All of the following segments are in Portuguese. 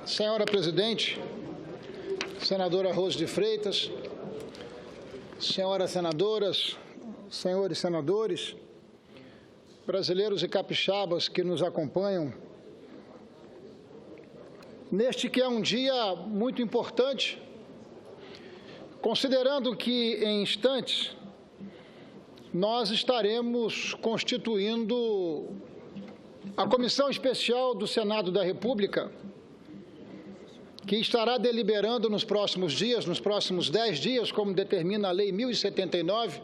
Senhora Presidente, senadora Rose de Freitas, senhoras senadoras, senhores senadores, brasileiros e capixabas que nos acompanham, neste que é um dia muito importante, considerando que, em instantes, nós estaremos constituindo a Comissão Especial do Senado da República, que estará deliberando nos próximos dias, nos próximos 10 dias, como determina a Lei 1079,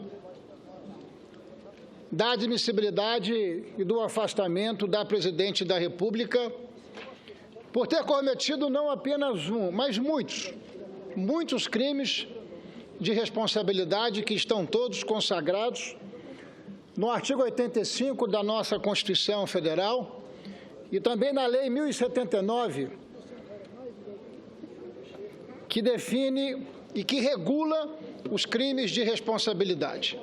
da admissibilidade e do afastamento da Presidente da República por ter cometido não apenas um, mas muitos crimes de responsabilidade que estão todos consagrados no artigo 85 da nossa Constituição Federal e também na Lei 1079, que define e que regula os crimes de responsabilidade.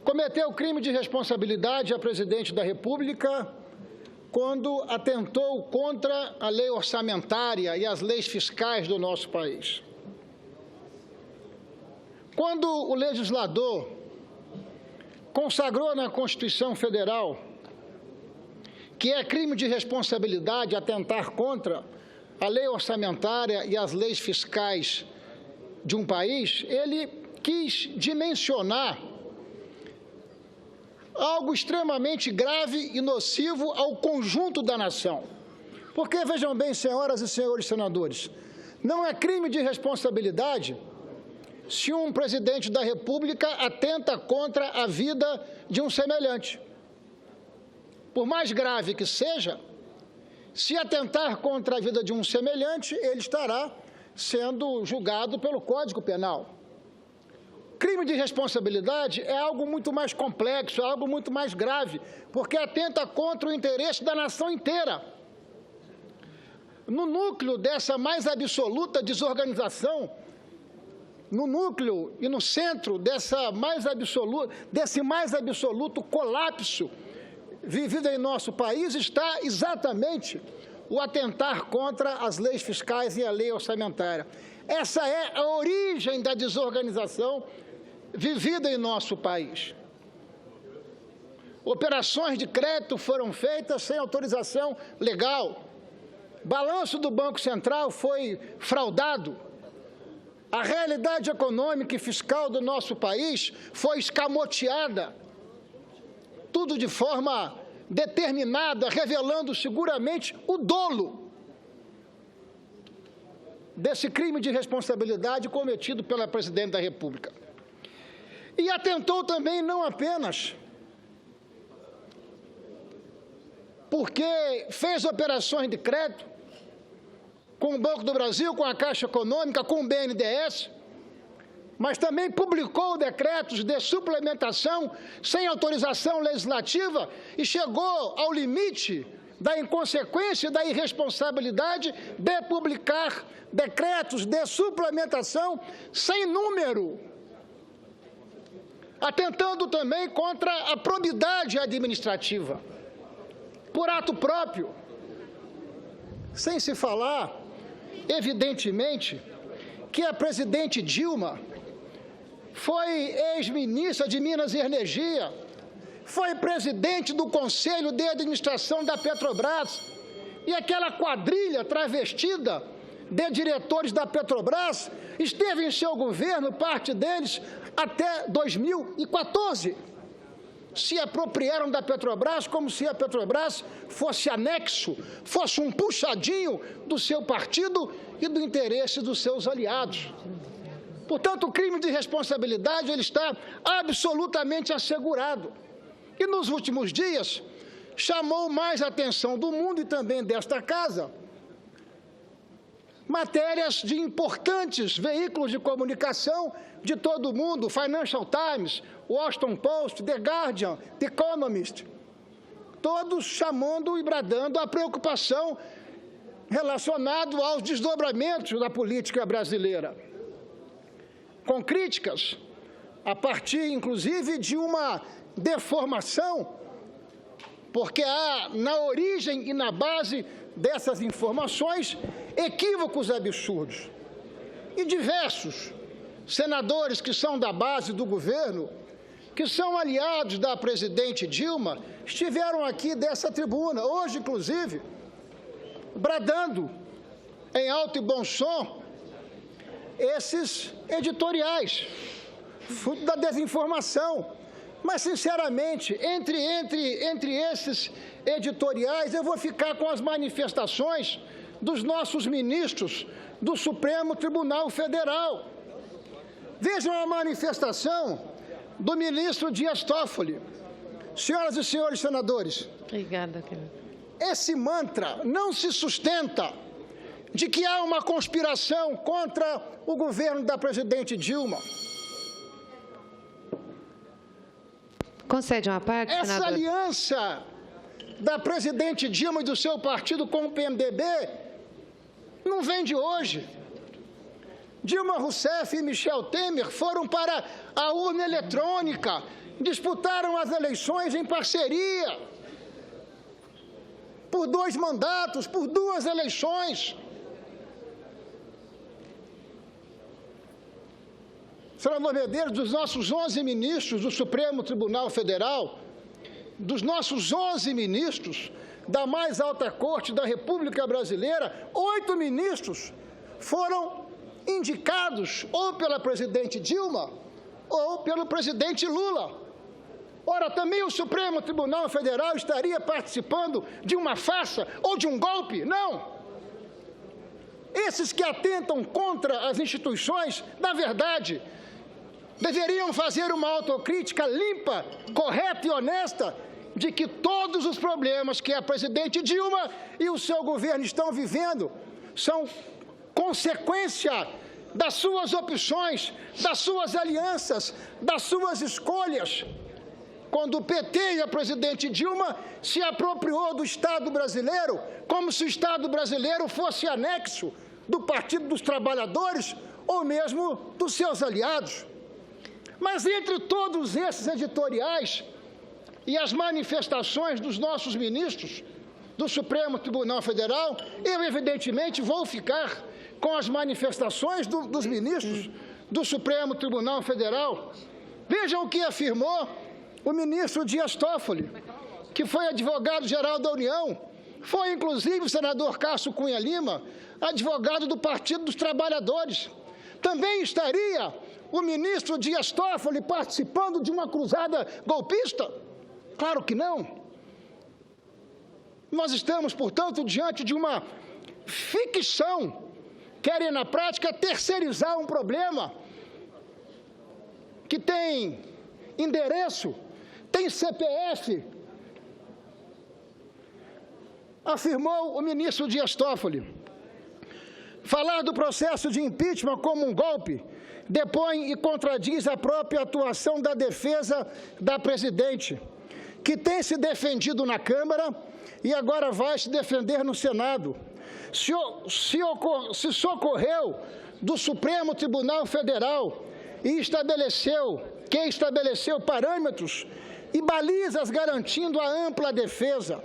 Cometeu crime de responsabilidade a Presidente da República quando atentou contra a lei orçamentária e as leis fiscais do nosso país. Quando o legislador consagrou na Constituição Federal que é crime de responsabilidade atentar contra a lei orçamentária e as leis fiscais de um país, ele quis dimensionar algo extremamente grave e nocivo ao conjunto da nação. Porque, vejam bem, senhoras e senhores senadores, não é crime de responsabilidade se um presidente da República atenta contra a vida de um semelhante. Por mais grave que seja, se atentar contra a vida de um semelhante, ele estará sendo julgado pelo Código Penal. Crime de responsabilidade é algo muito mais complexo, é algo muito mais grave, porque atenta contra o interesse da nação inteira. No núcleo dessa mais absoluta desorganização, no núcleo e no centro desse mais absoluto colapso vivido em nosso país, está exatamente o atentar contra as leis fiscais e a lei orçamentária. Essa é a origem da desorganização vivida em nosso país. Operações de crédito foram feitas sem autorização legal. Balanço do Banco Central foi fraudado. A realidade econômica e fiscal do nosso país foi escamoteada. Tudo de forma determinada, revelando seguramente o dolo desse crime de responsabilidade cometido pela Presidente da República. E atentou também não apenas porque fez operações de crédito com o Banco do Brasil, com a Caixa Econômica, com o BNDES, mas também publicou decretos de suplementação sem autorização legislativa e chegou ao limite da inconsequência e da irresponsabilidade de publicar decretos de suplementação sem número, atentando também contra a probidade administrativa, por ato próprio, sem se falar, evidentemente, que a presidente Dilma foi ex-ministra de Minas e Energia, foi presidente do Conselho de Administração da Petrobras, e aquela quadrilha travestida de diretores da Petrobras esteve em seu governo, parte deles, até 2014. Se apropriaram da Petrobras como se a Petrobras fosse anexo, fosse um puxadinho do seu partido e do interesse dos seus aliados. Portanto, o crime de responsabilidade ele está absolutamente assegurado. E nos últimos dias, chamou mais a atenção do mundo e também desta casa matérias de importantes veículos de comunicação de todo o mundo, Financial Times, Washington Post, The Guardian, The Economist, todos chamando e bradando a preocupação relacionada aos desdobramentos da política brasileira, com críticas a partir, inclusive, de uma deformação, porque há na origem e na base dessas informações equívocos absurdos. E diversos senadores que são da base do governo, que são aliados da presidente Dilma, estiveram aqui dessa tribuna, hoje, inclusive, bradando em alto e bom som esses editoriais, fruto da desinformação. Mas, sinceramente, entre esses editoriais, eu vou ficar com as manifestações dos nossos ministros do Supremo Tribunal Federal. Vejam a manifestação do ministro Dias Toffoli. Senhoras e senhores senadores, obrigada, querido. Esse mantra não se sustenta de que há uma conspiração contra o governo da presidente Dilma. Concede uma parte, Essa senador? aliança da presidente Dilma e do seu partido com o PMDB não vem de hoje. Dilma Rousseff e Michel Temer foram para a urna eletrônica, disputaram as eleições em parceria, por 2 mandatos, por 2 eleições. Senador Medeiros, dos nossos 11 ministros do Supremo Tribunal Federal, dos nossos 11 ministros da mais alta corte da República Brasileira, 8 ministros foram indicados ou pela presidente Dilma ou pelo presidente Lula. Ora, também o Supremo Tribunal Federal estaria participando de uma farsa ou de um golpe? Não! Esses que atentam contra as instituições, na verdade, deveriam fazer uma autocrítica limpa, correta e honesta de que todos os problemas que a presidente Dilma e o seu governo estão vivendo são consequência das suas opções, das suas alianças, das suas escolhas. Quando o PT e a presidente Dilma se apropriou do Estado brasileiro, como se o Estado brasileiro fosse anexo do Partido dos Trabalhadores ou mesmo dos seus aliados. Mas entre todos esses editoriais e as manifestações dos nossos ministros do Supremo Tribunal Federal, eu, evidentemente, vou ficar com as manifestações dos ministros do Supremo Tribunal Federal. Vejam o que afirmou o ministro Dias Toffoli, que foi advogado-geral da União, foi, inclusive, o senador Cássio Cunha Lima, advogado do Partido dos Trabalhadores. Também estaria o ministro Dias Toffoli participando de uma cruzada golpista? Claro que não. Nós estamos, portanto, diante de uma ficção. Querem, na prática, terceirizar um problema que tem endereço, tem CPF, afirmou o ministro Dias Toffoli. Falar do processo de impeachment como um golpe depõe e contradiz a própria atuação da defesa da presidente, que tem se defendido na Câmara e agora vai se defender no Senado. Se socorreu do Supremo Tribunal Federal e estabeleceu parâmetros e balizas garantindo a ampla defesa.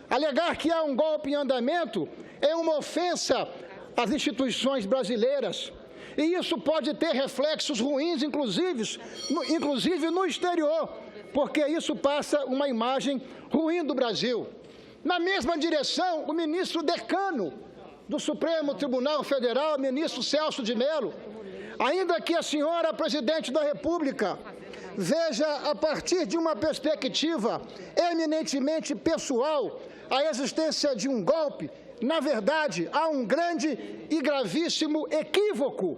Alegar que há um golpe em andamento é uma ofensa às instituições brasileiras. E isso pode ter reflexos ruins, inclusive no exterior, porque isso passa uma imagem ruim do Brasil. Na mesma direção, o ministro decano do Supremo Tribunal Federal, ministro Celso de Mello, ainda que a senhora presidente da República veja a partir de uma perspectiva eminentemente pessoal a existência de um golpe, na verdade, há um grande e gravíssimo equívoco,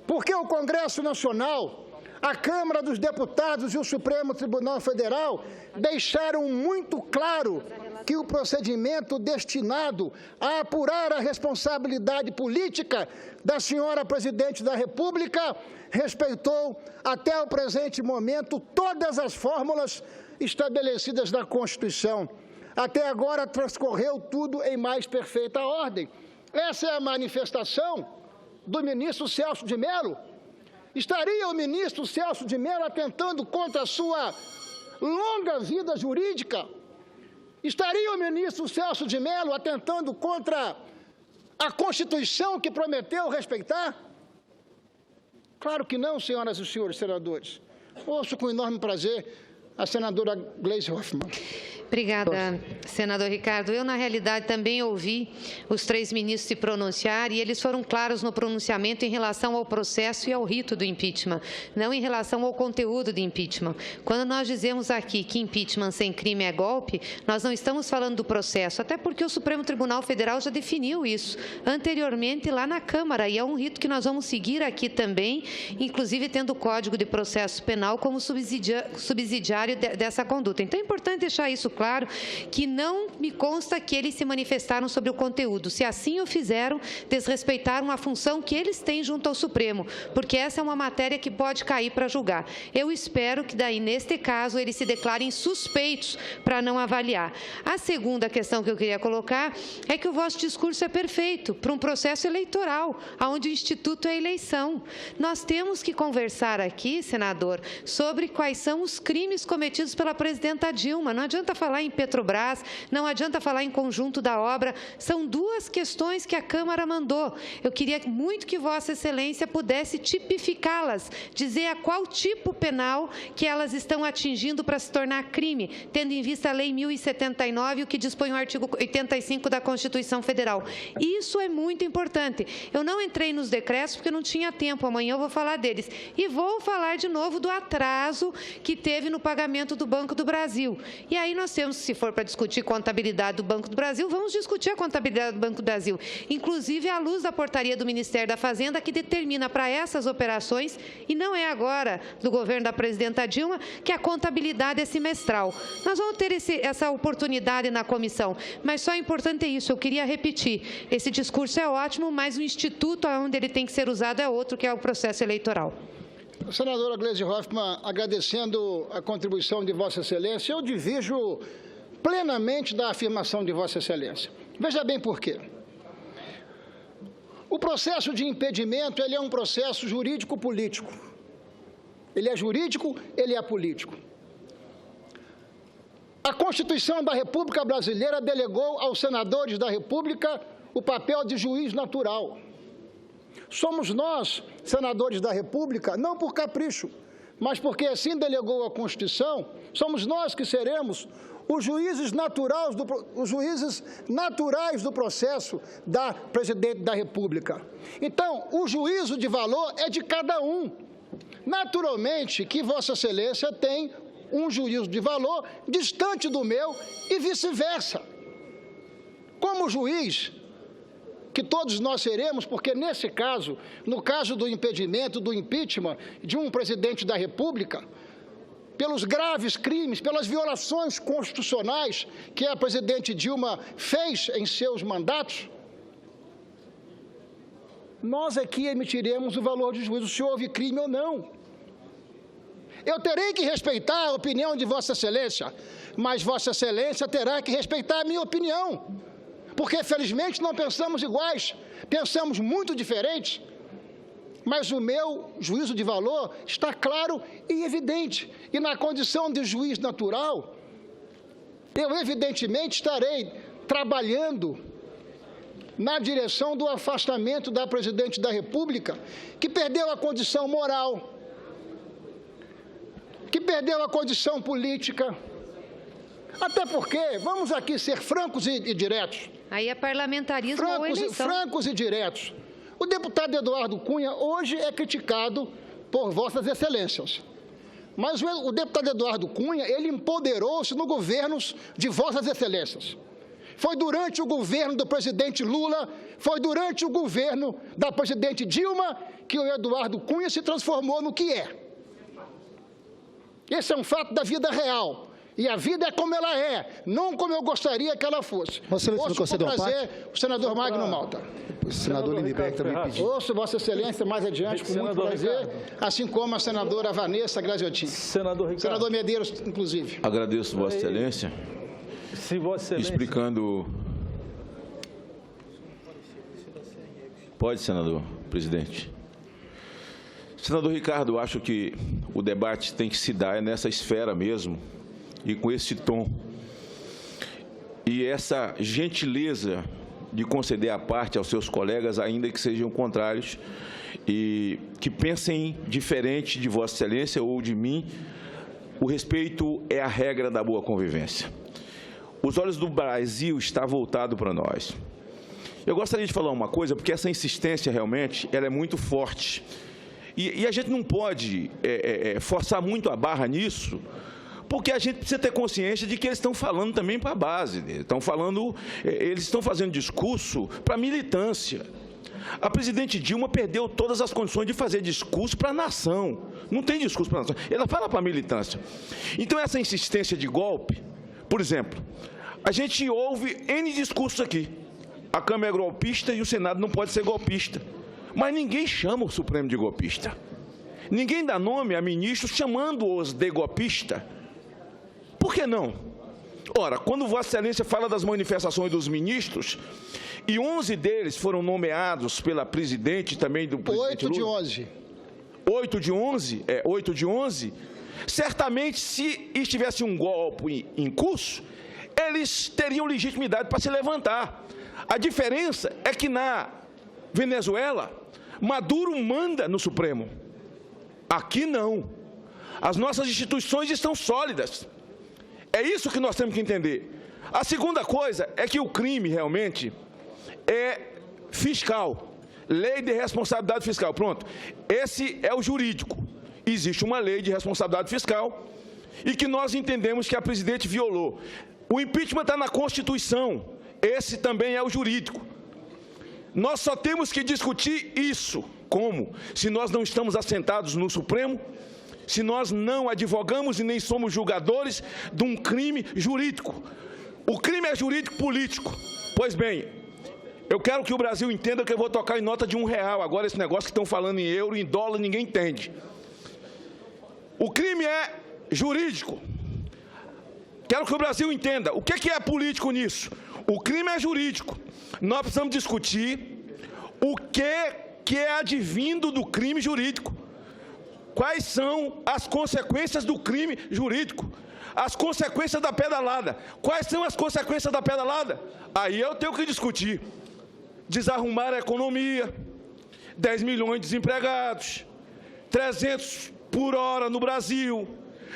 porque o Congresso Nacional, a Câmara dos Deputados e o Supremo Tribunal Federal deixaram muito claro que o procedimento destinado a apurar a responsabilidade política da senhora presidente da República respeitou, até o presente momento, todas as fórmulas estabelecidas na Constituição. Até agora transcorreu tudo em mais perfeita ordem. Essa é a manifestação do ministro Celso de Mello. Estaria o ministro Celso de Mello atentando contra a sua longa vida jurídica, Estaria o ministro Celso de Mello atentando contra a Constituição que prometeu respeitar? Claro que não, senhoras e senhores senadores. Ouço com enorme prazer a senadora Gleisi Hoffmann. Obrigada, senador Ricardo. Eu, na realidade, também ouvi os 3 ministros se pronunciar e eles foram claros no pronunciamento em relação ao processo e ao rito do impeachment, não em relação ao conteúdo do impeachment. Quando nós dizemos aqui que impeachment sem crime é golpe, nós não estamos falando do processo, até porque o Supremo Tribunal Federal já definiu isso anteriormente lá na Câmara, e é um rito que nós vamos seguir aqui também, inclusive tendo o Código de Processo Penal como subsidiário dessa conduta. Então, é importante deixar isso claro, que não me consta que eles se manifestaram sobre o conteúdo. Se assim o fizeram, desrespeitaram a função que eles têm junto ao Supremo, porque essa é uma matéria que pode cair para julgar. Eu espero que daí, neste caso, eles se declarem suspeitos para não avaliar. A segunda questão que eu queria colocar é que o vosso discurso é perfeito para um processo eleitoral, onde o Instituto é eleição. Nós temos que conversar aqui, senador, sobre quais são os crimes cometidos pela presidenta Dilma. Não adianta falar em Petrobras, não adianta falar em conjunto da obra, são 2 questões que a Câmara mandou. Eu queria muito que Vossa Excelência pudesse tipificá-las, dizer a qual tipo penal que elas estão atingindo para se tornar crime, tendo em vista a Lei 1079, o que dispõe o artigo 85 da Constituição Federal. Isso é muito importante. Eu não entrei nos decretos porque não tinha tempo, amanhã eu vou falar deles. E vou falar de novo do atraso que teve no pagamento do Banco do Brasil. E aí nós temos, se for para discutir contabilidade do Banco do Brasil, vamos discutir a contabilidade do Banco do Brasil, inclusive à luz da portaria do Ministério da Fazenda, que determina para essas operações, e não é agora do governo da presidenta Dilma, que a contabilidade é semestral. Nós vamos ter essa oportunidade na comissão, mas só é importante isso, eu queria repetir, esse discurso é ótimo, mas o instituto onde ele tem que ser usado é outro, que é o processo eleitoral. Senadora Gleisi Hoffmann, agradecendo a contribuição de Vossa Excelência, eu divirjo plenamente da afirmação de Vossa Excelência. Veja bem por quê. O processo de impedimento, ele é um processo jurídico-político. Ele é jurídico, ele é político. A Constituição da República Brasileira delegou aos senadores da República o papel de juiz natural. Somos nós, senadores da República, não por capricho, mas porque assim delegou a Constituição, somos nós que seremos os juízes naturais do processo da Presidente da República. Então, o juízo de valor é de cada um. Naturalmente que Vossa Excelência tem um juízo de valor distante do meu e vice-versa. Como juiz, que todos nós seremos, porque nesse caso, no caso do impedimento, do impeachment de um presidente da República, pelos graves crimes, pelas violações constitucionais que a presidente Dilma fez em seus mandatos, nós aqui emitiremos o valor de juízo se houve crime ou não. Eu terei que respeitar a opinião de Vossa Excelência, mas Vossa Excelência terá que respeitar a minha opinião. Porque, felizmente, não pensamos iguais, pensamos muito diferentes, mas o meu juízo de valor está claro e evidente. E na condição de juiz natural, eu, evidentemente, estarei trabalhando na direção do afastamento da Presidente da República, que perdeu a condição moral, que perdeu a condição política. Até porque, vamos aqui ser francos e diretos. Aí é parlamentarismo ou eleição. Francos e diretos. O deputado Eduardo Cunha hoje é criticado por Vossas Excelências. Mas o deputado Eduardo Cunha, ele empoderou-se no governo de Vossas Excelências. Foi durante o governo do presidente Lula, foi durante o governo da presidente Dilma que o Eduardo Cunha se transformou no que é. Esse é um fato da vida real. E a vida é como ela é, não como eu gostaria que ela fosse. Ouço com prazer o senador Magno Malta. O senador Lindenberg também pediu. Ouço Vossa Excelência mais adiante com muito prazer, assim como a senadora Vanessa Graziotin. Senador Medeiros, inclusive. Agradeço Vossa Excelência, explicando... Pode, senador, presidente. Senador Ricardo, acho que o debate tem que se dar nessa esfera mesmo, e com esse tom. e essa gentileza de conceder a parte aos seus colegas, ainda que sejam contrários, e que pensem diferente de Vossa Excelência ou de mim. O respeito é a regra da boa convivência. Os olhos do Brasil estão voltados para nós. Eu gostaria de falar uma coisa, porque essa insistência realmente ela é muito forte. E a gente não pode forçar muito a barra nisso, porque a gente precisa ter consciência de que eles estão falando também para a base. Eles estão fazendo discurso para a militância. A presidente Dilma perdeu todas as condições de fazer discurso para a nação. Não tem discurso para a nação. Ela fala para a militância. Então, essa insistência de golpe, por exemplo, a gente ouve N discursos aqui. A Câmara é golpista e o Senado não pode ser golpista. Mas ninguém chama o Supremo de golpista. Ninguém dá nome a ministros chamando-os de golpista. Por que não? Ora, quando Vossa Excelência fala das manifestações dos ministros, e 11 deles foram nomeados pela presidente também do presidente Lula. 8 de 11. 8 de 11? 8 de 11. Certamente, se estivesse um golpe em curso, eles teriam legitimidade para se levantar. A diferença é que na Venezuela, Maduro manda no Supremo. Aqui não. As nossas instituições estão sólidas. É isso que nós temos que entender. A segunda coisa é que o crime realmente é fiscal. Lei de responsabilidade fiscal. Pronto. Esse é o jurídico. Existe uma lei de responsabilidade fiscal e que nós entendemos que a presidente violou. O impeachment está na Constituição. Esse também é o jurídico. Nós só temos que discutir isso. Como? Se nós não estamos assentados no Supremo, se nós não advogamos e nem somos julgadores de um crime jurídico. O crime é jurídico político. Pois bem, eu quero que o Brasil entenda que eu vou tocar em nota de R$1. Agora esse negócio que estão falando em euro, em dólar, ninguém entende. O crime é jurídico. Quero que o Brasil entenda. O que é político nisso? O crime é jurídico. Nós precisamos discutir o que é advindo do crime jurídico. Quais são as consequências do crime jurídico? As consequências da pedalada. Quais são as consequências da pedalada? Aí eu tenho que discutir. Desarrumar a economia, 10 milhões de desempregados, 300 por hora no Brasil.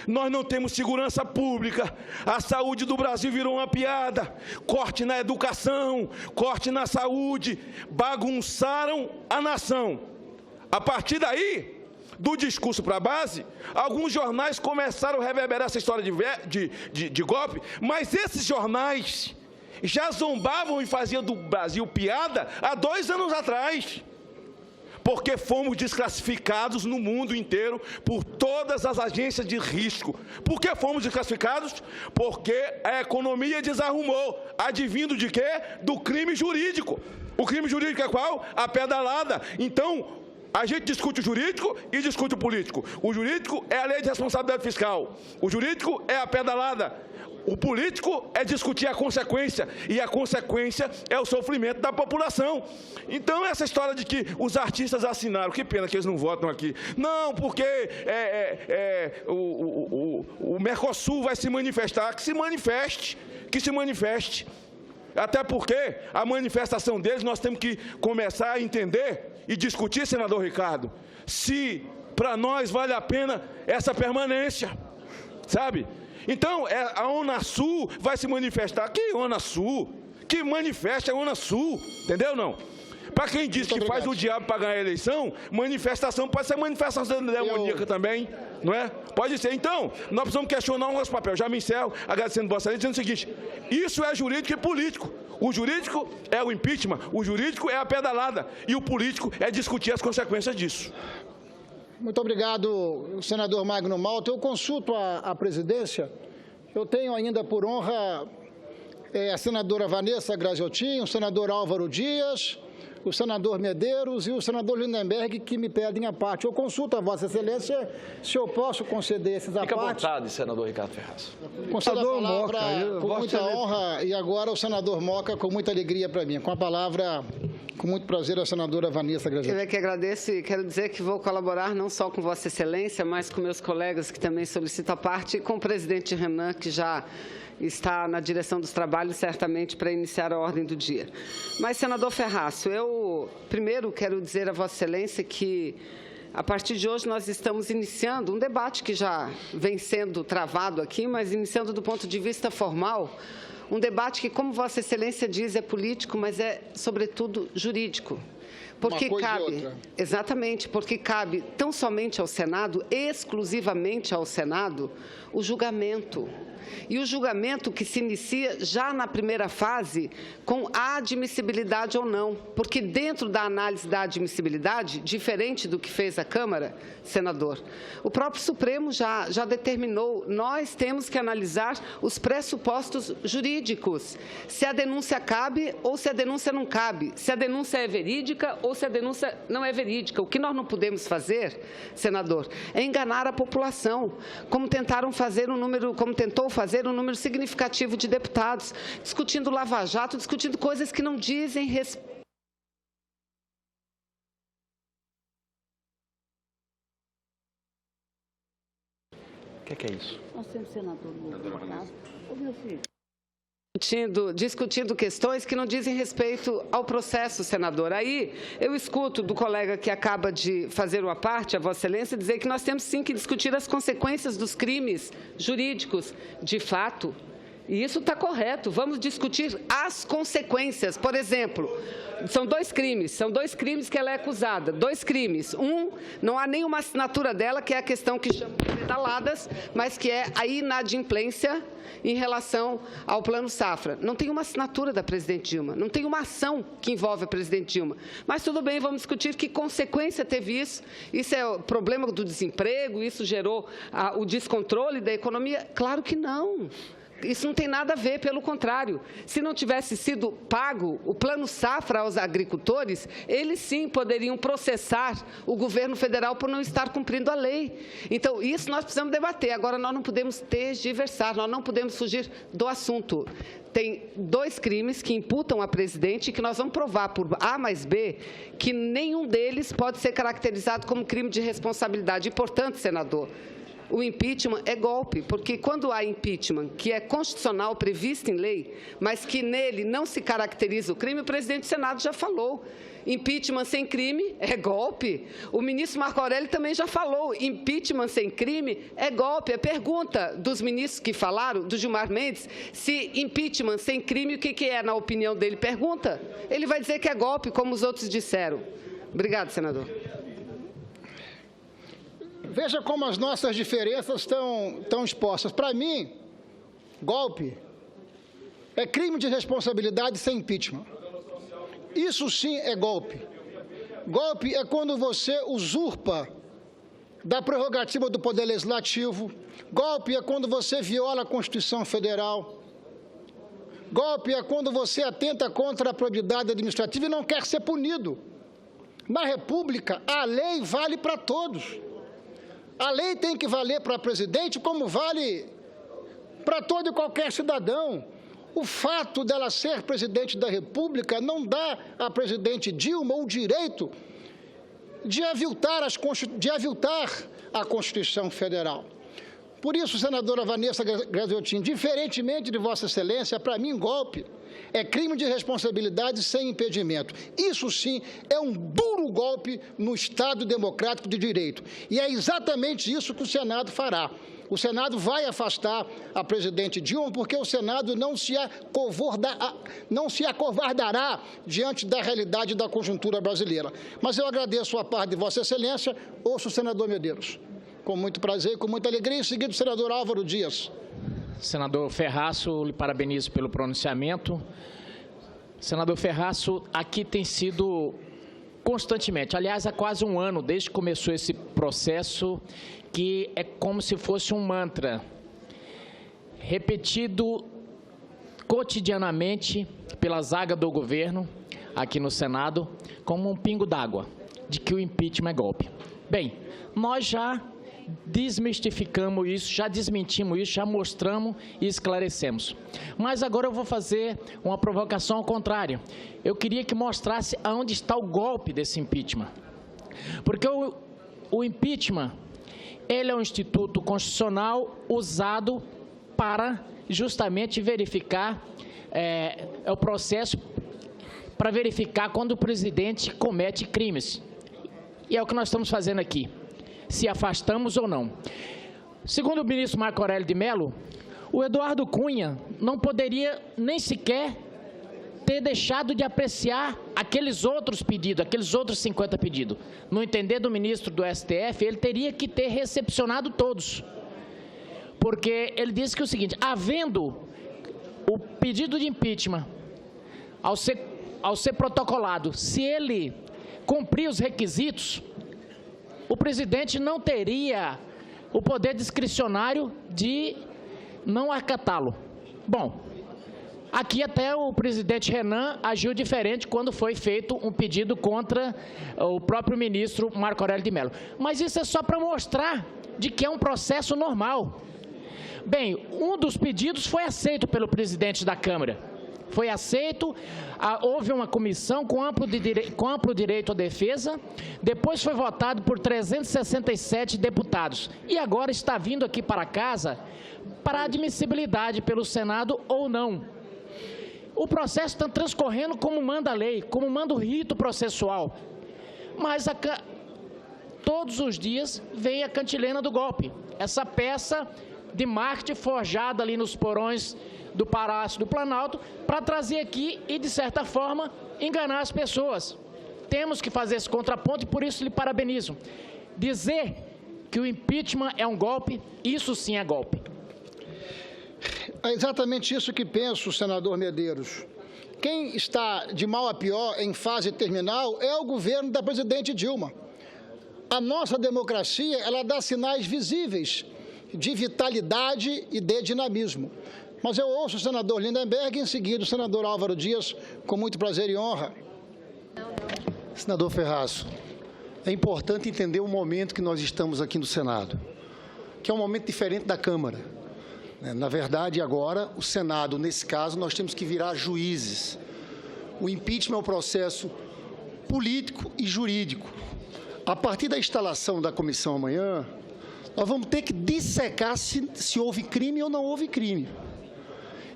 Nós não temos segurança pública, a saúde do Brasil virou uma piada, corte na educação, corte na saúde, bagunçaram a nação. A partir daí, do discurso para a base, alguns jornais começaram a reverberar essa história de golpe, mas esses jornais já zombavam e faziam do Brasil piada há 2 anos atrás. Porque fomos desclassificados no mundo inteiro por todas as agências de risco. Por que fomos desclassificados? Porque a economia desarrumou. Advindo de quê? Do crime jurídico. O crime jurídico é qual? A pedalada. Então, a gente discute o jurídico e discute o político. O jurídico é a lei de responsabilidade fiscal. O jurídico é a pedalada. O político é discutir a consequência, e a consequência é o sofrimento da população. Então, essa história de que os artistas assinaram, que pena que eles não votam aqui. Não, porque o Mercosul vai se manifestar. Que se manifeste. Até porque a manifestação deles nós temos que começar a entender e discutir, senador Ricardo, se para nós vale a pena essa permanência, sabe? Então, a Unasul vai se manifestar. Que Unasul? Que manifesta a Unasul? Entendeu, não? Para quem diz que faz o diabo para ganhar a eleição, manifestação pode ser manifestação demoníaca também, não é? Pode ser. Então, nós precisamos questionar o nosso papel. Já me encerro agradecendo Vossa Excelência, dizendo o seguinte: isso é jurídico e político. O jurídico é o impeachment, o jurídico é a pedalada, e o político é discutir as consequências disso. Muito obrigado, senador Magno Malta. Eu consulto a presidência. Eu tenho ainda por honra a senadora Vanessa Graziotin, o senador Álvaro Dias, o senador Medeiros e o senador Lindenberg, que me pedem a parte. Eu consulto a Vossa Excelência se eu posso conceder esses a parte. Fique à vontade, senador Ricardo Ferraz. Concedo a palavra com muita honra, e agora o senador Moca, com muita alegria para mim. Com a palavra, Com muito prazer, a senadora Vanessa Graziotin. Eu é que agradeço e quero dizer que vou colaborar não só com Vossa Excelência, mas com meus colegas que também solicitam a parte e com o presidente Renan, que já está na direção dos trabalhos, certamente, para iniciar a ordem do dia. Mas, senador Ferraço, eu primeiro quero dizer a Vossa Excelência que, a partir de hoje, nós estamos iniciando um debate que já vem sendo travado aqui, mas iniciando do ponto de vista formal, um debate que, como Vossa Excelência diz, é político, mas é, sobretudo, jurídico. Porque cabe, exatamente, porque cabe tão somente ao Senado, exclusivamente ao Senado, o julgamento. E o julgamento que se inicia já na primeira fase com a admissibilidade ou não, porque dentro da análise da admissibilidade, diferente do que fez a Câmara, senador, o próprio Supremo já determinou, nós temos que analisar os pressupostos jurídicos, se a denúncia cabe ou se a denúncia não cabe, se a denúncia é verídica ou se a denúncia não é verídica. O que nós não podemos fazer, senador, é enganar a população, como tentaram fazer como tentou fazer um número significativo de deputados, discutindo Lava Jato, discutindo coisas que não dizem respeito. O que é isso? Nós temos senador no caso. Ô, meu filho. Discutindo questões que não dizem respeito ao processo, senador. Aí eu escuto do colega que acaba de fazer uma parte, a Vossa Excelência, dizer que nós temos sim que discutir as consequências dos crimes jurídicos, de fato. E isso está correto. Vamos discutir as consequências. Por exemplo, são dois crimes que ela é acusada. 2 crimes. Não há nenhuma assinatura dela, que é a questão que chama de pedaladas, mas que é a inadimplência em relação ao Plano Safra. Não tem uma assinatura da presidente Dilma, não tem uma ação que envolve a presidente Dilma. Mas tudo bem, vamos discutir que consequência teve isso. Isso é o problema do desemprego, isso gerou o descontrole da economia? Claro que não. Isso não tem nada a ver, pelo contrário. Se não tivesse sido pago o Plano Safra aos agricultores, eles sim poderiam processar o governo federal por não estar cumprindo a lei. Então, isso nós precisamos debater. Agora, nós não podemos tergiversar, nós não podemos fugir do assunto. Tem 2 crimes que imputam a presidente e que nós vamos provar por A mais B que nenhum deles pode ser caracterizado como crime de responsabilidade. E, portanto, senador, o impeachment é golpe, porque quando há impeachment, que é constitucional, previsto em lei, mas que nele não se caracteriza o crime, o presidente do Senado já falou. Impeachment sem crime é golpe. O ministro Marco Aurélio também já falou. Impeachment sem crime é golpe. É pergunta dos ministros que falaram, do Gilmar Mendes, se impeachment sem crime, o que é, na opinião dele? Pergunta. Ele vai dizer que é golpe, como os outros disseram. Obrigado, senador. Veja como as nossas diferenças estão expostas. Para mim, golpe é crime de responsabilidade sem impeachment. Isso sim é golpe. Golpe é quando você usurpa da prerrogativa do Poder Legislativo. Golpe é quando você viola a Constituição Federal. Golpe é quando você atenta contra a probidade administrativa e não quer ser punido. Na República, a lei vale para todos. A lei tem que valer para o presidente como vale para todo e qualquer cidadão. O fato dela ser presidente da República não dá à presidente Dilma o direito de aviltar a Constituição Federal. Por isso, senadora Vanessa Graziotin, diferentemente de Vossa Excelência, para mim, golpe é crime de responsabilidade sem impedimento. Isso sim é um duro golpe no Estado democrático de direito. E é exatamente isso que o Senado fará. O Senado vai afastar a presidente Dilma porque o Senado não se acovardará diante da realidade da conjuntura brasileira. Mas eu agradeço a parte de Vossa Excelência, ouço o senador Medeiros. Com muito prazer e com muita alegria. Em seguida, o senador Álvaro Dias. Senador Ferraço, lhe parabenizo pelo pronunciamento. Senador Ferraço, aqui tem sido constantemente, aliás, há quase um ano, desde que começou esse processo, que é como se fosse um mantra, repetido cotidianamente pela zaga do governo, aqui no Senado, como um pingo d'água, de que o impeachment é golpe. Bem, nós já desmistificamos isso, já desmentimos isso, já mostramos e esclarecemos. Mas agora eu vou fazer uma provocação ao contrário. Eu queria que mostrasse aonde está o golpe desse impeachment. Porque o impeachment, ele é um instituto constitucional usado para justamente verificar, é o processo para verificar quando o presidente comete crimes. E é o que nós estamos fazendo aqui, se afastamos ou não. Segundo o ministro Marco Aurélio de Mello, o Eduardo Cunha não poderia nem sequer ter deixado de apreciar aqueles outros pedidos, aqueles outros 50 pedidos. No entender do ministro do STF, ele teria que ter recepcionado todos. Porque ele disse que é o seguinte, havendo o pedido de impeachment, ao ser protocolado, se ele cumprir os requisitos, o presidente não teria o poder discricionário de não acatá-lo. Bom, aqui até o presidente Renan agiu diferente quando foi feito um pedido contra o próprio ministro Marco Aurélio de Mello. Mas isso é só para mostrar de que é um processo normal. Bem, um dos pedidos foi aceito pelo presidente da Câmara. Foi aceito, houve uma comissão com amplo direito à defesa, depois foi votado por 367 deputados. E agora está vindo aqui para casa para admissibilidade pelo Senado ou não. O processo está transcorrendo como manda a lei, como manda o rito processual. Mas todos os dias vem a cantilena do golpe, essa peça de marketing forjada ali nos porões do Palácio do Planalto para trazer aqui e, de certa forma, enganar as pessoas. Temos que fazer esse contraponto e, por isso, lhe parabenizo. Dizer que o impeachment é um golpe, isso sim é golpe. É exatamente isso que penso, senador Medeiros. Quem está de mal a pior em fase terminal é o governo da presidente Dilma. A nossa democracia, ela dá sinais visíveis de vitalidade e de dinamismo. Mas eu ouço o senador Lindenberg e, em seguida, o senador Álvaro Dias, com muito prazer e honra. Senador Ferraço, é importante entender o momento que nós estamos aqui no Senado, que é um momento diferente da Câmara. Na verdade, agora, o Senado, nesse caso, nós temos que virar juízes. O impeachment é um processo político e jurídico. A partir da instalação da comissão amanhã, nós vamos ter que dissecar se houve crime ou não houve crime.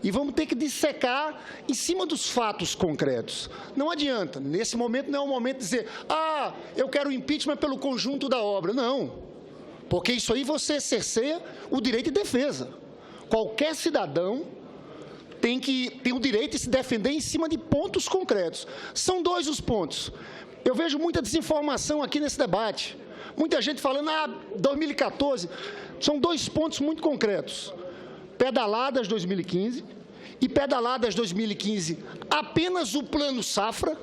E vamos ter que dissecar em cima dos fatos concretos. Não adianta, nesse momento não é o momento de dizer, eu quero impeachment pelo conjunto da obra. Não, porque isso aí você cerceia o direito de defesa. Qualquer cidadão tem o direito de se defender em cima de pontos concretos. São dois os pontos. Eu vejo muita desinformação aqui nesse debate. Muita gente falando, 2014, são dois pontos muito concretos. Pedaladas 2015 e pedaladas 2015, apenas o Plano Safra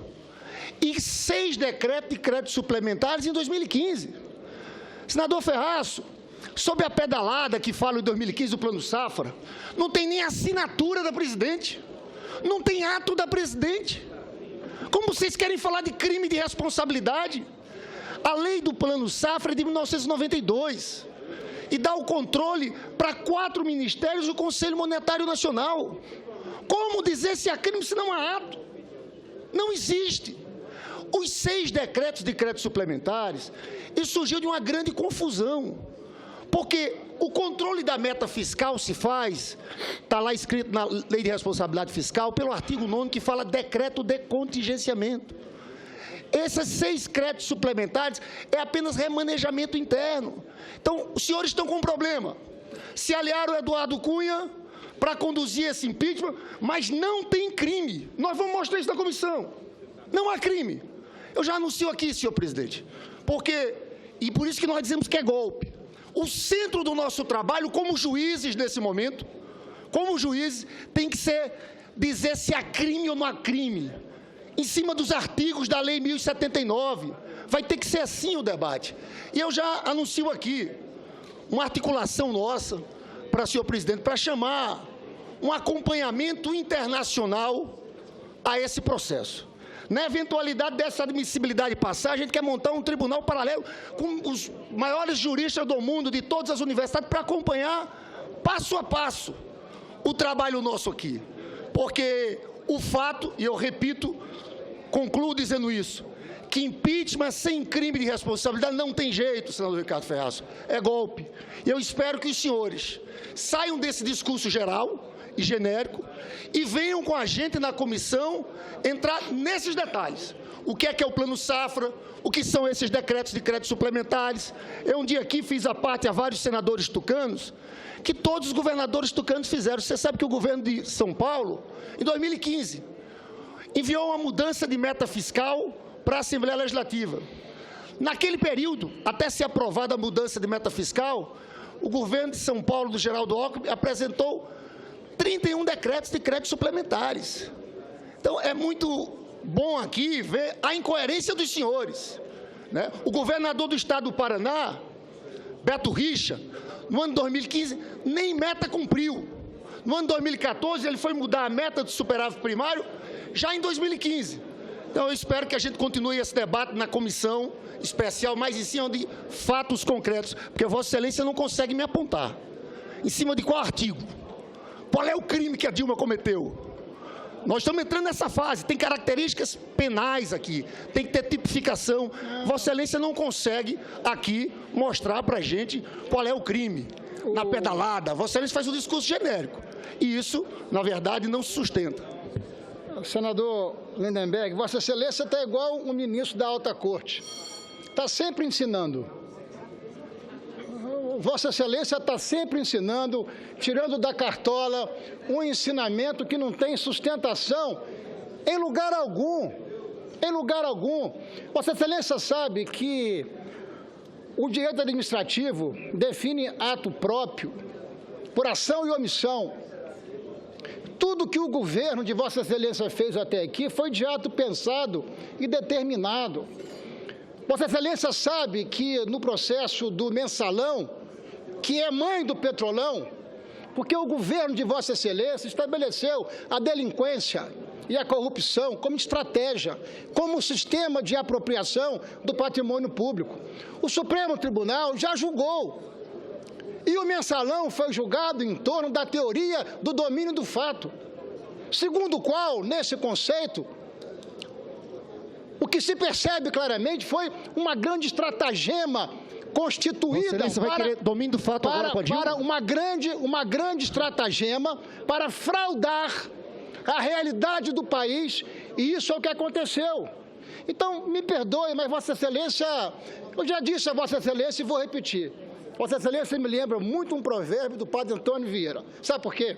e 6 decretos de créditos suplementares em 2015. Senador Ferraço, sobre a pedalada que fala em 2015 do Plano Safra, não tem nem assinatura da presidente, não tem ato da presidente. Como vocês querem falar de crime de responsabilidade? A lei do Plano Safra é de 1992 e dá o controle para 4 ministérios do Conselho Monetário Nacional. Como dizer se há crime se não há ato? Não existe. Os 6 decretos de créditos suplementares, isso surgiu de uma grande confusão, porque o controle da meta fiscal se faz, está lá escrito na Lei de Responsabilidade Fiscal, pelo artigo 9º, que fala decreto de contingenciamento. Esses 6 créditos suplementares é apenas remanejamento interno. Então, os senhores estão com um problema. Se aliaram ao Eduardo Cunha para conduzir esse impeachment, mas não tem crime. Nós vamos mostrar isso na comissão. Não há crime. Eu já anuncio aqui, senhor presidente, e por isso que nós dizemos que é golpe. O centro do nosso trabalho, como juízes nesse momento, tem que ser dizer se há crime ou não há crime. Em cima dos artigos da Lei 1079. Vai ter que ser assim o debate. E eu já anuncio aqui uma articulação nossa para o senhor presidente, para chamar um acompanhamento internacional a esse processo. Na eventualidade dessa admissibilidade passar, a gente quer montar um tribunal paralelo com os maiores juristas do mundo, de todas as universidades, para acompanhar passo a passo o trabalho nosso aqui. Porque o fato, e eu repito, concluo dizendo isso, que impeachment sem crime de responsabilidade não tem jeito, senador Ricardo Ferraço, é golpe. E eu espero que os senhores saiam desse discurso geral e genérico e venham com a gente na comissão entrar nesses detalhes. O que é o Plano Safra, o que são esses decretos de créditos suplementares. Eu um dia aqui fiz a parte a vários senadores tucanos, que todos os governadores tucanos fizeram. Você sabe que o governo de São Paulo, em 2015, enviou uma mudança de meta fiscal para a Assembleia Legislativa. Naquele período, até ser aprovada a mudança de meta fiscal, o governo de São Paulo, do Geraldo Alckmin, apresentou 31 decretos de créditos suplementares. Então, é muito bom aqui ver a incoerência dos senhores, né? O governador do estado do Paraná, Beto Richa, no ano de 2015, nem meta cumpriu. No ano de 2014, ele foi mudar a meta do superávit primário já em 2015. Então, eu espero que a gente continue esse debate na comissão especial, mais em cima de fatos concretos, porque Vossa Excelência não consegue me apontar. Em cima de qual artigo? Qual é o crime que a Dilma cometeu? Nós estamos entrando nessa fase, tem características penais aqui, tem que ter tipificação. Vossa Excelência não consegue aqui mostrar para a gente qual é o crime. Na pedalada, Vossa Excelência faz um discurso genérico. E isso, na verdade, não se sustenta. Senador Lindenberg, Vossa Excelência está igual um ministro da Alta Corte. Está sempre ensinando. Vossa Excelência está sempre ensinando, tirando da cartola um ensinamento que não tem sustentação em lugar algum. Em lugar algum. Vossa Excelência sabe que o direito administrativo define ato próprio, por ação e omissão. Tudo que o governo de Vossa Excelência fez até aqui foi de ato pensado e determinado. Vossa Excelência sabe que no processo do mensalão, que é mãe do petrolão, porque o governo de Vossa Excelência estabeleceu a delinquência e a corrupção como estratégia, como sistema de apropriação do patrimônio público. O Supremo Tribunal já julgou. E o mensalão foi julgado em torno da teoria do domínio do fato, segundo o qual, nesse conceito, o que se percebe claramente foi uma grande estratagema constituída para, domínio do fato para uma grande estratagema para fraudar a realidade do país, e isso é o que aconteceu. Então, me perdoe, mas Vossa Excelência, eu já disse a Vossa Excelência e vou repetir, Vossa Excelência me lembra muito um provérbio do padre Antônio Vieira. Sabe por quê?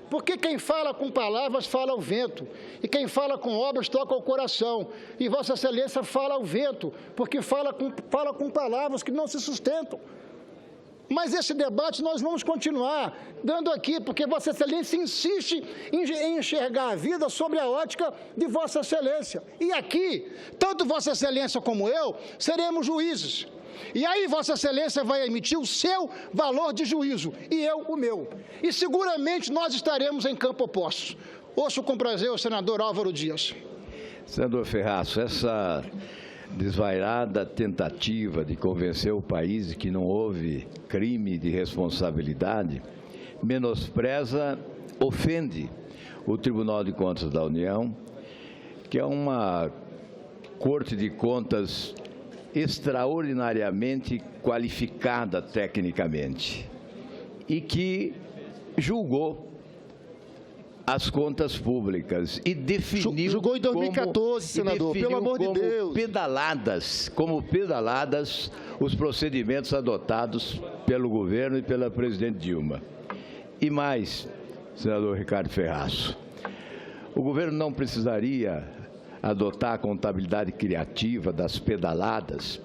Porque quem fala com palavras fala ao vento, e quem fala com obras toca ao coração. E Vossa Excelência fala ao vento, porque fala com palavras que não se sustentam. Mas esse debate nós vamos continuar dando aqui, porque Vossa Excelência insiste em enxergar a vida sobre a ótica de Vossa Excelência. E aqui, tanto Vossa Excelência como eu, seremos juízes. E aí Vossa Excelência vai emitir o seu valor de juízo, e eu o meu. E seguramente nós estaremos em campo opostos. Ouço com prazer o senador Álvaro Dias. Senador Ferraço, essa desvairada tentativa de convencer o país de que não houve crime de responsabilidade menospreza, ofende o Tribunal de Contas da União, que é uma Corte de Contas extraordinariamente qualificada tecnicamente e que julgou as contas públicas e definiu... Julgou em 2014, senador, pelo amor de Deus. Como pedaladas os procedimentos adotados pelo governo e pela presidente Dilma. E mais, senador Ricardo Ferraço, o governo não precisaria adotar a contabilidade criativa das pedaladas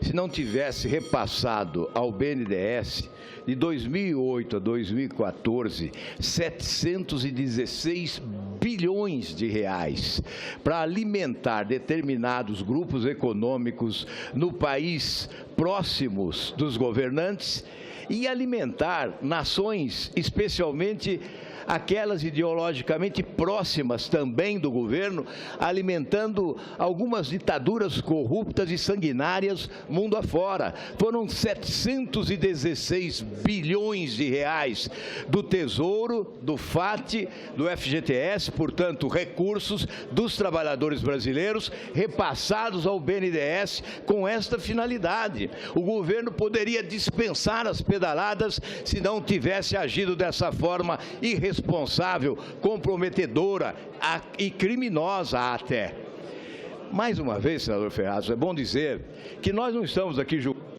se não tivesse repassado ao BNDES de 2008 a 2014 716 bilhões de reais para alimentar determinados grupos econômicos no país próximos dos governantes e alimentar nações, especialmente aquelas ideologicamente próximas também do governo, alimentando algumas ditaduras corruptas e sanguinárias mundo afora. Foram 716 bilhões de reais do Tesouro, do FAT, do FGTS, portanto, recursos dos trabalhadores brasileiros repassados ao BNDES com esta finalidade. O governo poderia dispensar as pedaladas se não tivesse agido dessa forma irresponsável, comprometedora e criminosa até. Mais uma vez, senador Ferraz, é bom dizer que nós não estamos aqui julgando.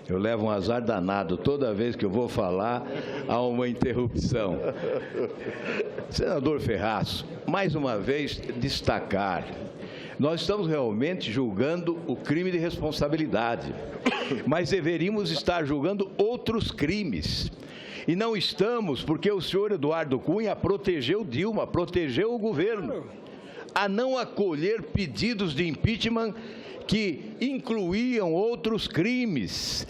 Eu levo um azar danado, toda vez que eu vou falar, há uma interrupção. Senador Ferraz, mais uma vez destacar, nós estamos realmente julgando o crime de responsabilidade, mas deveríamos estar julgando outros crimes. E não estamos porque o senhor Eduardo Cunha protegeu Dilma, protegeu o governo, a não acolher pedidos de impeachment que incluíam outros crimes.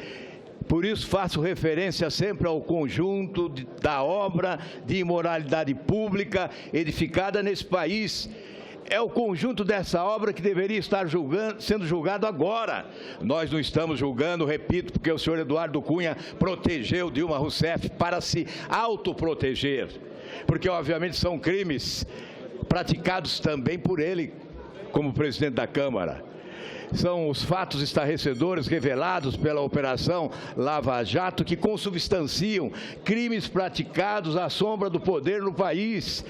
Por isso faço referência sempre ao conjunto da obra de imoralidade pública edificada nesse país. É o conjunto dessa obra que deveria estar sendo julgado agora. Nós não estamos julgando, repito, porque o senhor Eduardo Cunha protegeu Dilma Rousseff para se autoproteger. Porque, obviamente, são crimes praticados também por ele, como presidente da Câmara. São os fatos estarrecedores revelados pela Operação Lava Jato que consubstanciam crimes praticados à sombra do poder no país,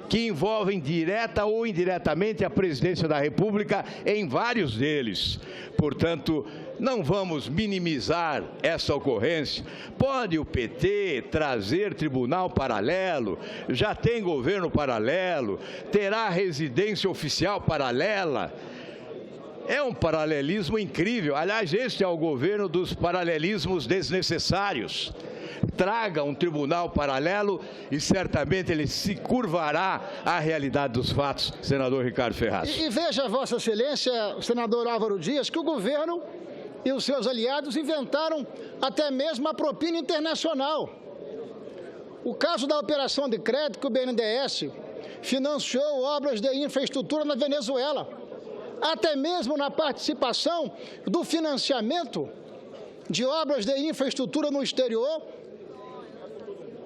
que envolvem direta ou indiretamente a presidência da República em vários deles. Portanto, não vamos minimizar essa ocorrência. Pode o PT trazer tribunal paralelo, já tem governo paralelo, terá residência oficial paralela. É um paralelismo incrível. Aliás, este é o governo dos paralelismos desnecessários. Traga um tribunal paralelo e certamente ele se curvará à realidade dos fatos, senador Ricardo Ferraz. E veja, Vossa Excelência, senador Álvaro Dias, que o governo e os seus aliados inventaram até mesmo a propina internacional. O caso da operação de crédito que o BNDES financiou obras de infraestrutura na Venezuela, até mesmo na participação do financiamento de obras de infraestrutura no exterior.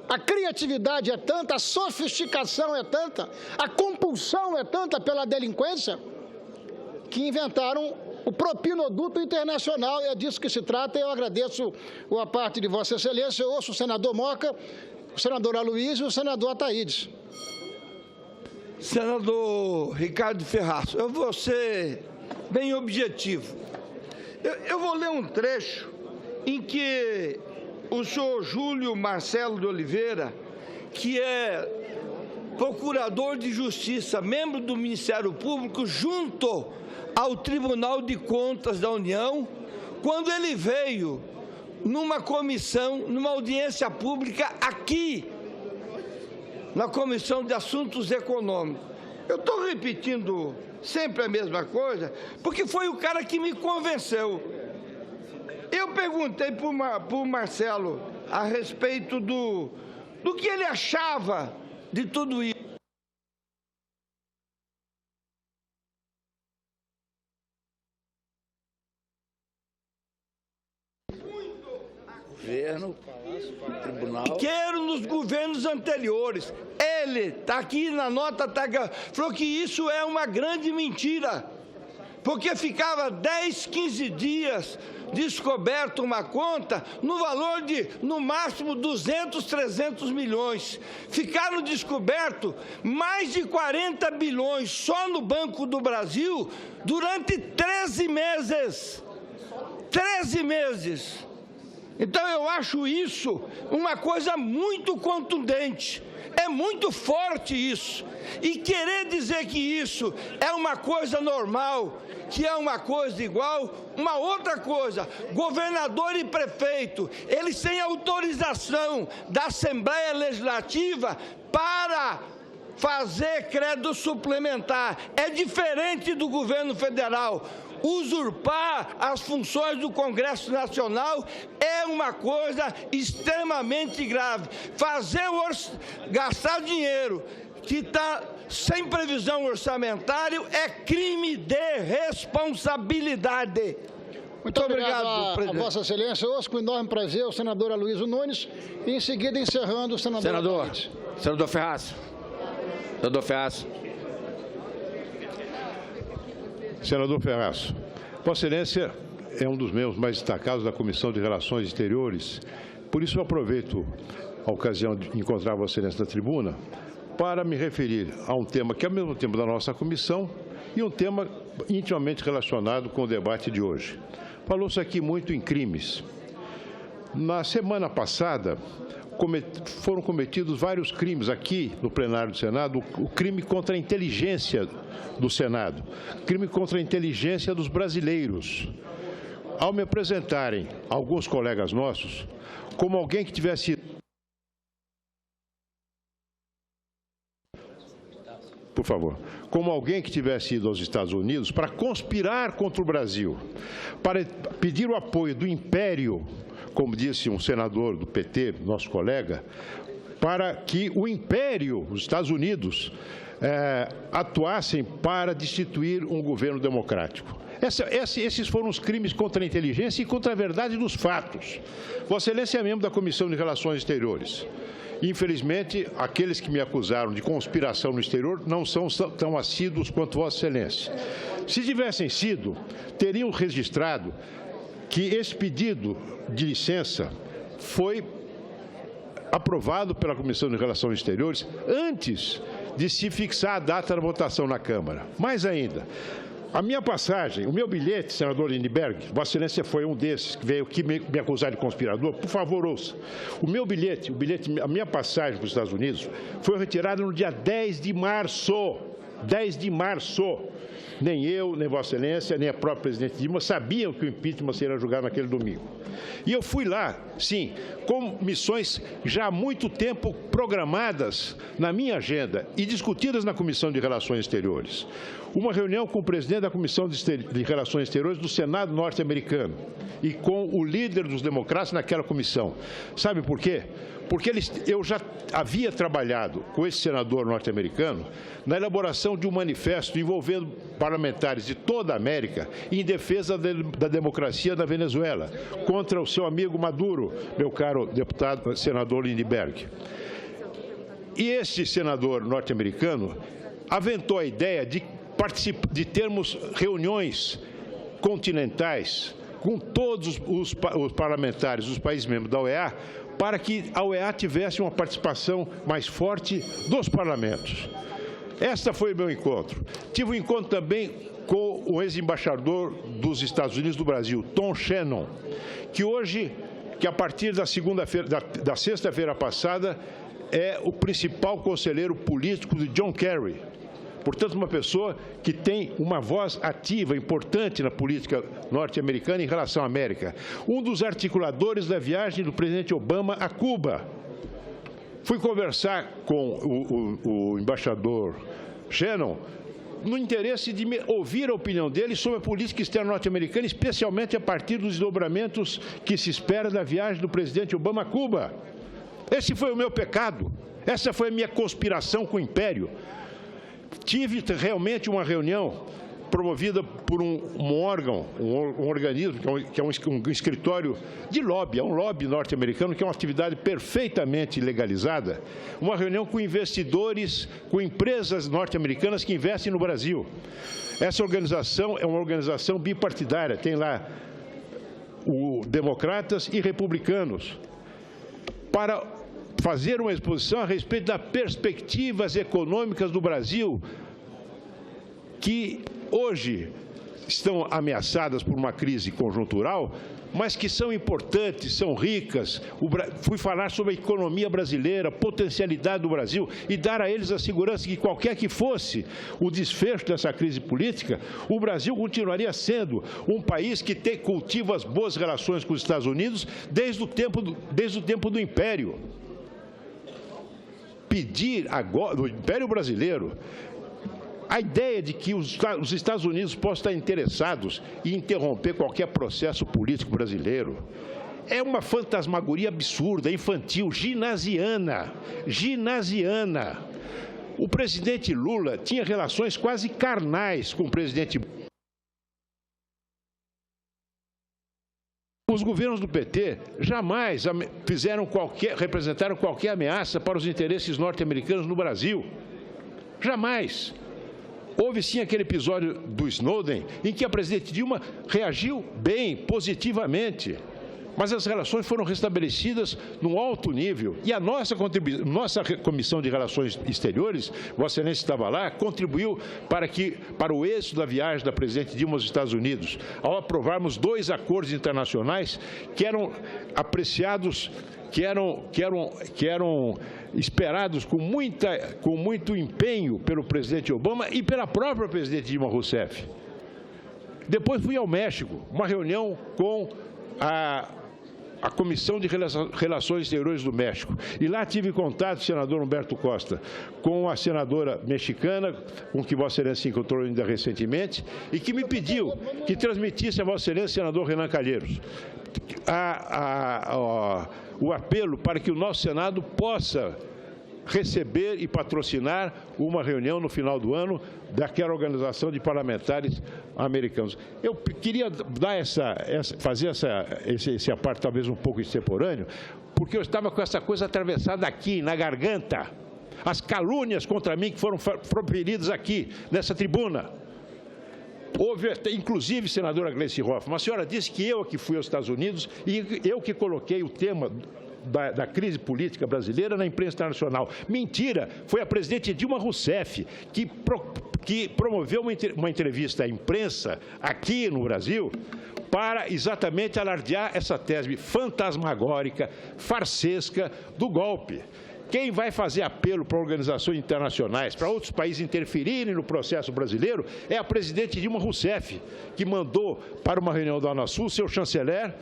A criatividade é tanta, a sofisticação é tanta, a compulsão é tanta pela delinquência, que inventaram o propinoduto internacional. É disso que se trata. Eu agradeço a parte de Vossa Excelência. Eu ouço o senador Moca, o senador Aloysio e o senador Ataídes. Senador Ricardo Ferraz, eu vou ser bem objetivo. Eu vou ler um trecho em que o senhor Júlio Marcelo de Oliveira, que é procurador de Justiça, membro do Ministério Público, junto ao Tribunal de Contas da União, quando ele veio numa comissão, numa audiência pública aqui, na Comissão de Assuntos Econômicos. Eu estou repetindo sempre a mesma coisa, porque foi o cara que me convenceu. Eu perguntei para o Marcelo a respeito do que ele achava de tudo isso. Governo, tribunal. Quero nos governos anteriores. Ele está aqui na nota, falou que isso é uma grande mentira, porque ficava 10, 15 dias descoberto uma conta no valor de, no máximo, 200, 300 milhões. Ficaram descobertos mais de 40 bilhões só no Banco do Brasil durante 13 meses. 13 meses. Então, eu acho isso uma coisa muito contundente. É muito forte isso. E querer dizer que isso é uma coisa normal, que é uma coisa igual, uma outra coisa, governador e prefeito, eles têm autorização da Assembleia Legislativa para fazer crédito suplementar. É diferente do governo federal. usurpar as funções do Congresso Nacional é uma coisa extremamente grave. Gastar dinheiro que está sem previsão orçamentária é crime de responsabilidade. Muito obrigado a presidente. Vossa Excelência. Ouço com enorme prazer o senador Aloysio Nunes e, em seguida, encerrando o senador. Senador Ferraz. Senador Ferraz. Senador Ferraz, Vossa Excelência é um dos membros mais destacados da Comissão de Relações Exteriores. Por isso, eu aproveito a ocasião de encontrar Vossa Excelência na tribuna para me referir a um tema que é ao mesmo tempo da nossa comissão e um tema intimamente relacionado com o debate de hoje. Falou-se aqui muito em crimes. Na semana passada, foram cometidos vários crimes aqui no plenário do Senado, o crime contra a inteligência do Senado, crime contra a inteligência dos brasileiros. Ao me apresentarem alguns colegas nossos como alguém que tivesse ido... Por favor. Como alguém que tivesse ido aos Estados Unidos para conspirar contra o Brasil, para pedir o apoio do Império, como disse um senador do PT, nosso colega, para que o Império, os Estados Unidos, atuassem para destituir um governo democrático. Esses foram os crimes contra a inteligência e contra a verdade dos fatos. Vossa Excelência é membro da Comissão de Relações Exteriores. Infelizmente, aqueles que me acusaram de conspiração no exterior não são tão assíduos quanto Vossa Excelência. Se tivessem sido, teriam registrado que esse pedido de licença foi aprovado pela Comissão de Relações Exteriores antes de se fixar a data da votação na Câmara. Mais ainda, a minha passagem, o meu bilhete, senador Lindbergh, Vossa Excelência foi um desses que veio aqui me acusar de conspirador, por favor, ouça. O meu bilhete, a minha passagem para os Estados Unidos foi retirada no dia 10 de março. 10 de março. Nem eu, nem Vossa Excelência, nem a própria presidente Dilma sabiam que o impeachment seria julgado naquele domingo. E eu fui lá, sim, com missões já há muito tempo programadas na minha agenda e discutidas na Comissão de Relações Exteriores. Uma reunião com o presidente da Comissão de Relações Exteriores do Senado norte-americano e com o líder dos democratas naquela comissão. Sabe por quê? Porque eu já havia trabalhado com esse senador norte-americano na elaboração de um manifesto envolvendo parlamentares de toda a América em defesa da democracia da Venezuela, contra o seu amigo Maduro, meu caro deputado senador Lindbergh. E esse senador norte-americano aventou a ideia de termos reuniões continentais com todos os parlamentares dos países membros da OEA, para que a OEA tivesse uma participação mais forte dos parlamentos. Esse foi o meu encontro. Tive um encontro também com o ex-embaixador dos Estados Unidos do Brasil, Tom Shannon, que a partir da sexta-feira passada, é o principal conselheiro político de John Kerry. Portanto, uma pessoa que tem uma voz ativa, importante na política norte-americana em relação à América. Um dos articuladores da viagem do presidente Obama a Cuba. Fui conversar com o embaixador Shannon no interesse de ouvir a opinião dele sobre a política externa norte-americana, especialmente a partir dos desdobramentos que se espera da viagem do presidente Obama a Cuba. Esse foi o meu pecado. Essa foi a minha conspiração com o Império. Tive realmente uma reunião promovida por um órgão, um organismo, que é um escritório de lobby, é um lobby norte-americano, que é uma atividade perfeitamente legalizada, uma reunião com investidores, com empresas norte-americanas que investem no Brasil. Essa organização é uma organização bipartidária, tem lá democratas e republicanos, para fazer uma exposição a respeito das perspectivas econômicas do Brasil, que hoje estão ameaçadas por uma crise conjuntural, mas que são importantes, são ricas. Fui falar sobre a economia brasileira, a potencialidade do Brasil e dar a eles a segurança que qualquer que fosse o desfecho dessa crise política, o Brasil continuaria sendo um país que cultiva as boas relações com os Estados Unidos desde o tempo do Império. Pedir agora, do Império Brasileiro, A ideia de que os Estados Unidos possam estar interessados em interromper qualquer processo político brasileiro é uma fantasmagoria absurda, infantil, ginasiana. O presidente Lula tinha relações quase carnais com o presidente. Os governos do PT jamais representaram qualquer ameaça para os interesses norte-americanos no Brasil. Jamais. Houve sim aquele episódio do Snowden, em que a presidente Dilma reagiu bem, positivamente. Mas as relações foram restabelecidas num alto nível. E a nossa Comissão de Relações Exteriores, Vossa Excelência estava lá, contribuiu para o êxito da viagem da presidente Dilma aos Estados Unidos, ao aprovarmos 2 acordos internacionais que eram apreciados, que eram esperados com muito empenho pelo presidente Obama e pela própria presidente Dilma Rousseff. Depois fui ao México, uma reunião com a Comissão de Relações Exteriores do México. E lá tive contato, senador Humberto Costa, com a senadora mexicana, com que Vossa Excelência se encontrou ainda recentemente, e que me pediu que transmitisse a Vossa Excelência, senador Renan Calheiros, o apelo para que o nosso Senado possa receber e patrocinar uma reunião no final do ano daquela organização de parlamentares americanos. Eu queria dar fazer esse aparte talvez um pouco extemporâneo, porque eu estava com essa coisa atravessada aqui, na garganta. As calúnias contra mim que foram proferidas aqui, nessa tribuna. Houve, inclusive, senadora Gleice Hoffmann, a senhora disse que eu que fui aos Estados Unidos e eu que coloquei o tema da crise política brasileira na imprensa internacional. Mentira! Foi a presidente Dilma Rousseff que promoveu uma entrevista à imprensa aqui no Brasil para exatamente alardear essa tese fantasmagórica, farsesca do golpe. Quem vai fazer apelo para organizações internacionais, para outros países interferirem no processo brasileiro, é a presidente Dilma Rousseff, que mandou para uma reunião da Unasul seu chanceler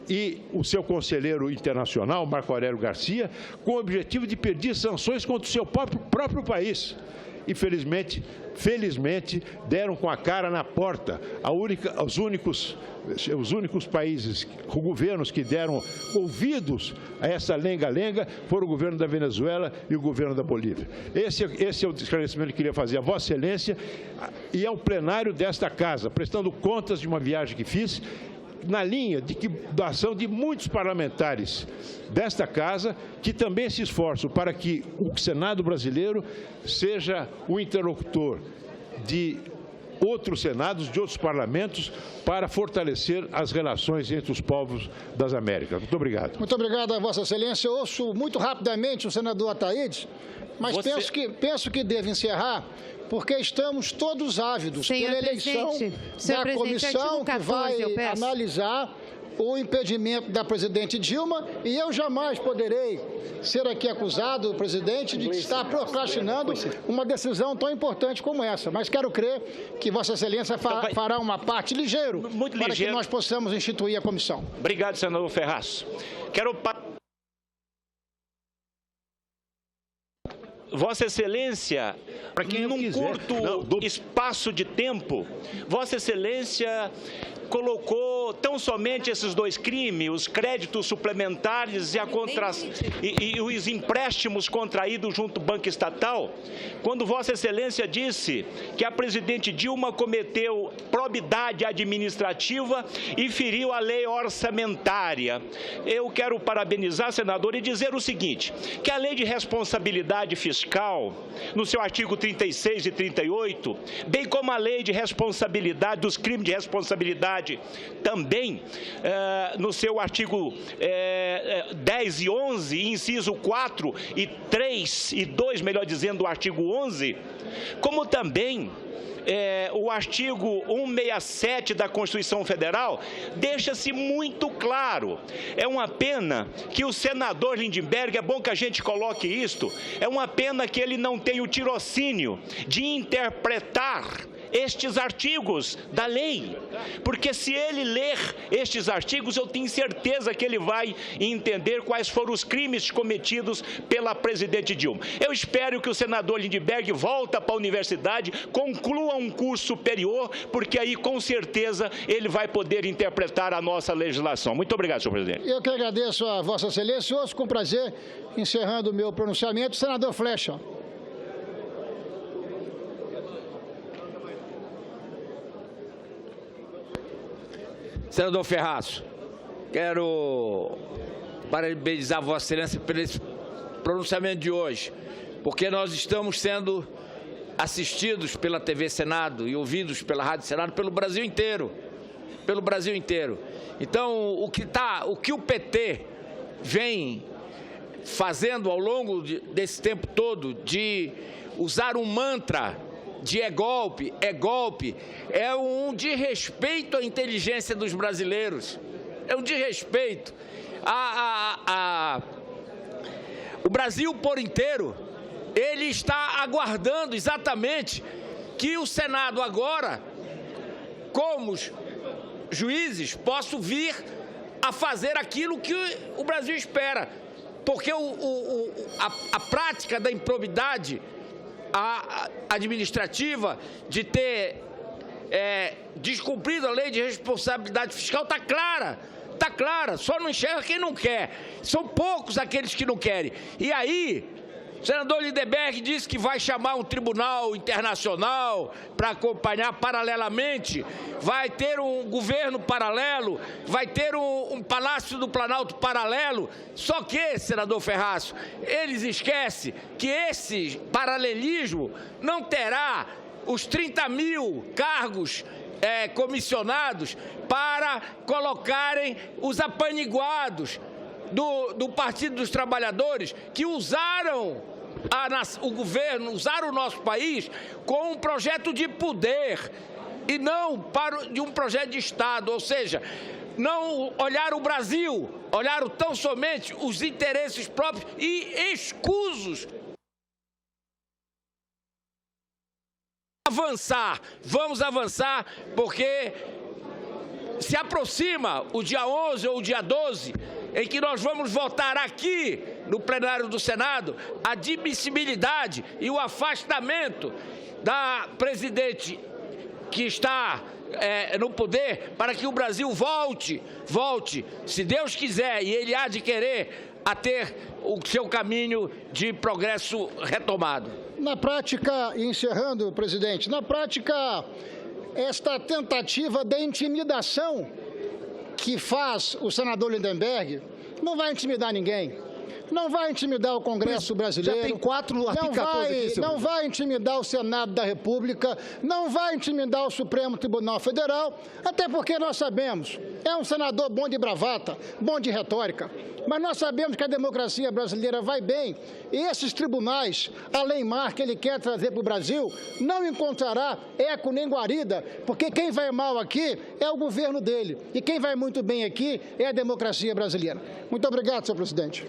e o seu conselheiro internacional, Marco Aurélio Garcia, com o objetivo de pedir sanções contra o seu próprio país. E, felizmente, deram com a cara na porta. Os únicos países, governos que deram ouvidos a essa lenga-lenga foram o governo da Venezuela e o governo da Bolívia. Esse é o esclarecimento que eu queria fazer a Vossa Excelência e ao plenário desta Casa, prestando contas de uma viagem que fiz, na linha da ação de muitos parlamentares desta Casa, que também se esforçam para que o Senado brasileiro seja o interlocutor de outros senados, de outros parlamentos, para fortalecer as relações entre os povos das Américas. Muito obrigado. Muito obrigado a Vossa Excelência. Eu ouço muito rapidamente o senador Ataídes, mas penso que devo encerrar, porque estamos todos ávidos pela eleição da comissão que vai analisar o impedimento da presidente Dilma, e eu jamais poderei ser aqui acusado, presidente, de estar procrastinando uma decisão tão importante como essa. Mas quero crer que Vossa Excelência fará uma parte ligeiro para que nós possamos instituir a comissão. Obrigado, senador Ferraz. Vossa Excelência, num curto espaço de tempo, Vossa Excelência colocou tão somente esses 2 crimes, os créditos suplementares e os empréstimos contraídos junto ao Banco Estatal, quando Vossa Excelência disse que a presidente Dilma cometeu probidade administrativa e feriu a lei orçamentária. Eu quero parabenizar, senador, e dizer o seguinte, que a lei de responsabilidade fiscal, no seu artigo 36 e 38, bem como a lei de responsabilidade, dos crimes de responsabilidade também, no seu artigo 10 e 11, inciso 4 e 3 e 2, melhor dizendo, do artigo 11, como também o artigo 167 da Constituição Federal, deixa-se muito claro. É uma pena que o senador Lindbergh, é bom que a gente coloque isto, é uma pena que ele não tenha o tirocínio de interpretar estes artigos da lei, porque se ele ler estes artigos, eu tenho certeza que ele vai entender quais foram os crimes cometidos pela presidente Dilma. Eu espero que o senador Lindbergh volte para a universidade, conclua um curso superior, porque aí com certeza ele vai poder interpretar a nossa legislação. Muito obrigado, senhor presidente. Eu que agradeço a Vossa Excelência. Ouço com prazer, encerrando o meu pronunciamento, senador Flecha. Senador Ferraço, quero parabenizar Vossa Excelência por esse pronunciamento de hoje, porque nós estamos sendo assistidos pela TV Senado e ouvidos pela Rádio Senado pelo Brasil inteiro, Então, o que o PT vem fazendo ao longo desse tempo todo de usar um mantra de é golpe, é um desrespeito à inteligência dos brasileiros, é um desrespeito. O Brasil por inteiro, ele está aguardando exatamente que o Senado agora, como juízes, possa vir a fazer aquilo que o Brasil espera, porque a prática da improbidade administrativa de ter descumprido a lei de responsabilidade fiscal está clara, só não enxerga quem não quer. São poucos aqueles que não querem. E aí, o senador Lindbergh disse que vai chamar um tribunal internacional para acompanhar paralelamente, vai ter um governo paralelo, vai ter um Palácio do Planalto paralelo. Só que, senador Ferraço, eles esquecem que esse paralelismo não terá os 30 mil cargos comissionados para colocarem os apaniguados do Partido dos Trabalhadores, que usaram o governo, usaram o nosso país com um projeto de poder e não de um projeto de Estado, ou seja, não olharam o Brasil, olharam tão somente os interesses próprios e escusos. Vamos avançar, porque se aproxima o dia 11 ou o dia 12, em que nós vamos votar aqui no plenário do Senado a admissibilidade e o afastamento da presidente que está no poder, para que o Brasil volte, se Deus quiser, e ele há de querer, a ter o seu caminho de progresso retomado. Na prática, e encerrando, presidente, na prática, esta tentativa de intimidação que faz o senador Lindbergh não vai intimidar ninguém. Não vai intimidar o Congresso brasileiro. Já tem 4 no artigo 14 aqui, não vai intimidar o Senado da República, não vai intimidar o Supremo Tribunal Federal, até porque nós sabemos, é um senador bom de bravata, bom de retórica, mas nós sabemos que a democracia brasileira vai bem e esses tribunais, a lei-mar que ele quer trazer para o Brasil, não encontrará eco nem guarida, porque quem vai mal aqui é o governo dele e quem vai muito bem aqui é a democracia brasileira. Muito obrigado, senhor presidente.